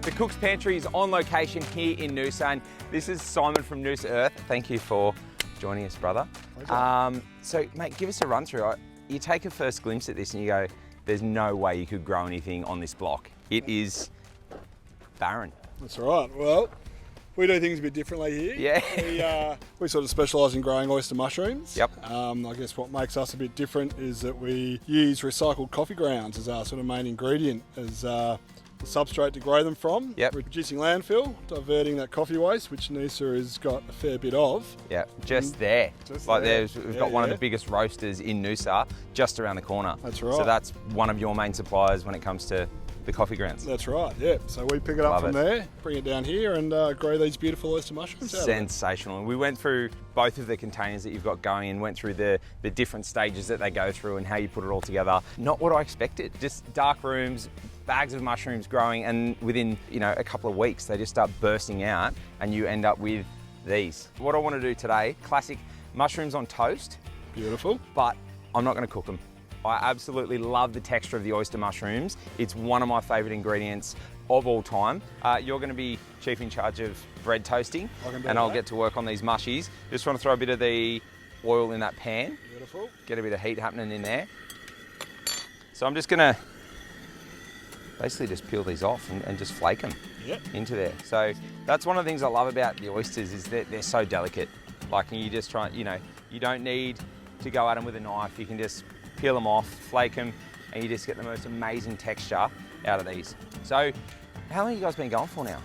The Cook's Pantry is on location here in Noosa, and this is Simon from Noosa Earth. Thank you for joining us, brother. So, mate, give us a run through. You take a first glimpse at this and you go, there's no way you could grow anything on this block. It is barren. That's right. Well, we do things a bit differently here. Yeah. We sort of specialise in growing oyster mushrooms. Yep. I guess what makes us a bit different is that we use recycled coffee grounds as our sort of main ingredient, as the substrate to grow them from. Yep. Reducing landfill, diverting that coffee waste, which Noosa has got a fair bit of. Yeah, just there. Just like there. We've got one of the biggest roasters in Noosa just around the corner. That's right. So that's one of your main suppliers when it comes to the coffee grounds. That's right, yeah. So we pick it up from there, bring it down here and grow these beautiful oyster mushrooms. Sensational. And we went through both of the containers that you've got going and went through the different stages that they go through and how you put it all together. Not what I expected. Just dark rooms, bags of mushrooms growing, and within a couple of weeks they just start bursting out and you end up with these. What I want to do today, classic mushrooms on toast. Beautiful. But I'm not going to cook them. I absolutely love the texture of the oyster mushrooms. It's one of my favourite ingredients of all time. You're going to be chief in charge of bread toasting, and I'll get to work on these mushies. Just want to throw a bit of the oil in that pan. Beautiful. Get a bit of heat happening in there. So I'm just going to basically just peel these off and just flake them into there. So that's one of the things I love about the oysters, is that they're so delicate. Like, you just try, you don't need to go at them with a knife. You can just peel them off, flake them, and you just get the most amazing texture out of these. So how long have you guys been going for now?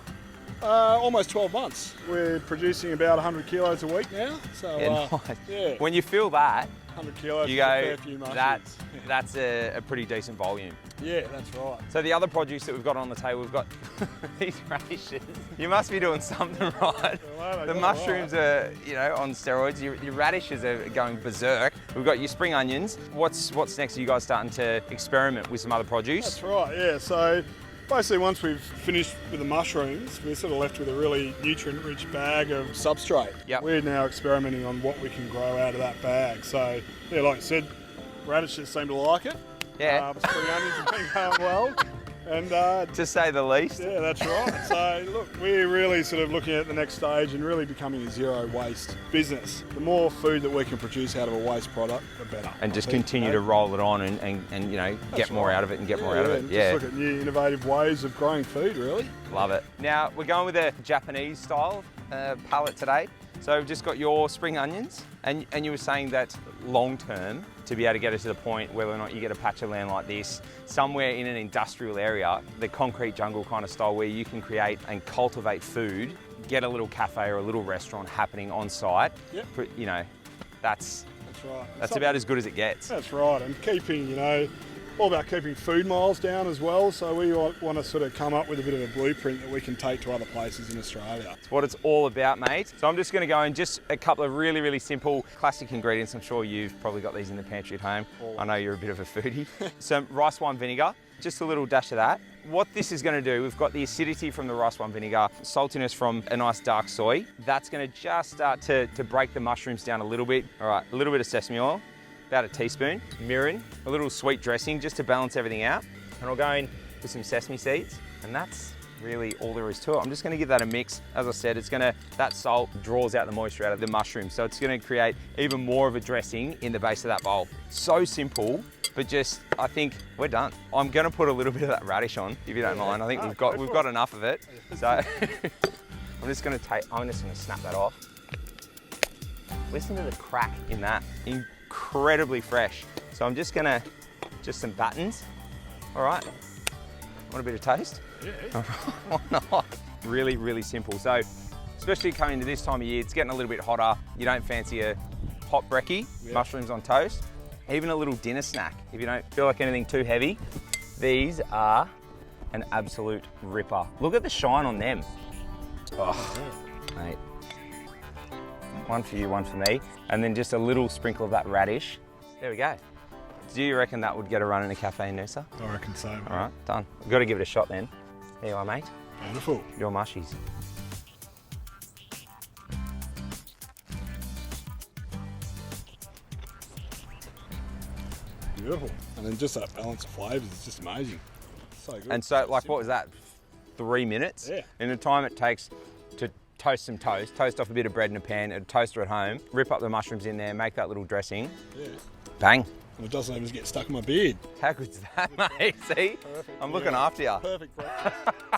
Almost 12 months. We're producing about 100 kilos a week now. So nice. When you feel that, 100 kilos, you go, a fair go, few that's a pretty decent volume. Yeah, that's right. So the other produce that we've got on the table, we've got these radishes. You must be doing something right. Well, the mushrooms are, on steroids. Your radishes are going berserk. We've got your spring onions. What's next? Are you guys starting to experiment with some other produce? That's right, yeah. So basically, once we've finished with the mushrooms, we're sort of left with a really nutrient-rich bag of substrate. Yep. We're now experimenting on what we can grow out of that bag. So, yeah, like I said, radishes seem to like it. Yeah. Spring onions have been going well. And to say the least. Yeah, that's right. So, look, we're really sort of looking at the next stage and really becoming a zero-waste business. The more food that we can produce out of a waste product, the better. And just continue to roll it on and get more out of it and get more out of it. Yeah. Just look at new innovative ways of growing food, really. Love it. Now, we're going with a Japanese style palette today. So we've just got your spring onions, and you were saying that long term, to be able to get it to the point whether or not you get a patch of land like this, somewhere in an industrial area, the concrete jungle kind of style, where you can create and cultivate food, get a little cafe or a little restaurant happening on site. Yep. That's right. That's about as good as it gets. That's right, and keeping, all about keeping food miles down as well. So we want to sort of come up with a bit of a blueprint that we can take to other places in Australia. It's what it's all about, mate. So I'm just going to go in just a couple of really, really simple classic ingredients. I'm sure you've probably got these in the pantry at home. I know you're a bit of a foodie. Some rice wine vinegar, just a little dash of that. What this is going to do, we've got the acidity from the rice wine vinegar, saltiness from a nice dark soy. That's going to just start to break the mushrooms down a little bit. All right, a little bit of sesame oil, about a teaspoon, mirin, a little sweet dressing just to balance everything out. And I'll go in with some sesame seeds, and that's really all there is to it. I'm just going to give that a mix. As I said, that salt draws out the moisture out of the mushroom, so it's going to create even more of a dressing in the base of that bowl. So simple, but I think we're done. I'm going to put a little bit of that radish on, if you don't mind. I think we've got enough of it. So I'm just going to snap that off. Listen to the crack in that. Incredibly fresh. So I'm just gonna, some battens. All right. Want a bit of taste? Yeah. Why not? Really, really simple. So, especially coming into this time of year, it's getting a little bit hotter. You don't fancy a hot brekkie, mushrooms on toast, even a little dinner snack. If you don't feel like anything too heavy, these are an absolute ripper. Look at the shine on them. Oh, mate. One for you, one for me. And then just a little sprinkle of that radish. There we go. Do you reckon that would get a run in a cafe in Noosa? I reckon so, mate. All right, done. We've got to give it a shot then. There you are, mate. Beautiful. Your mushies. Beautiful. And then just that balance of flavours is just amazing. So good. And so, what was that? 3 minutes. Yeah. In the time it takes to toast some toast off a bit of bread in a pan, a toaster at home, rip up the mushrooms in there, make that little dressing. Yeah. Bang. And it doesn't even get stuck in my beard. How good's that, mate? See? Perfect. I'm looking after you. Perfect breakfast.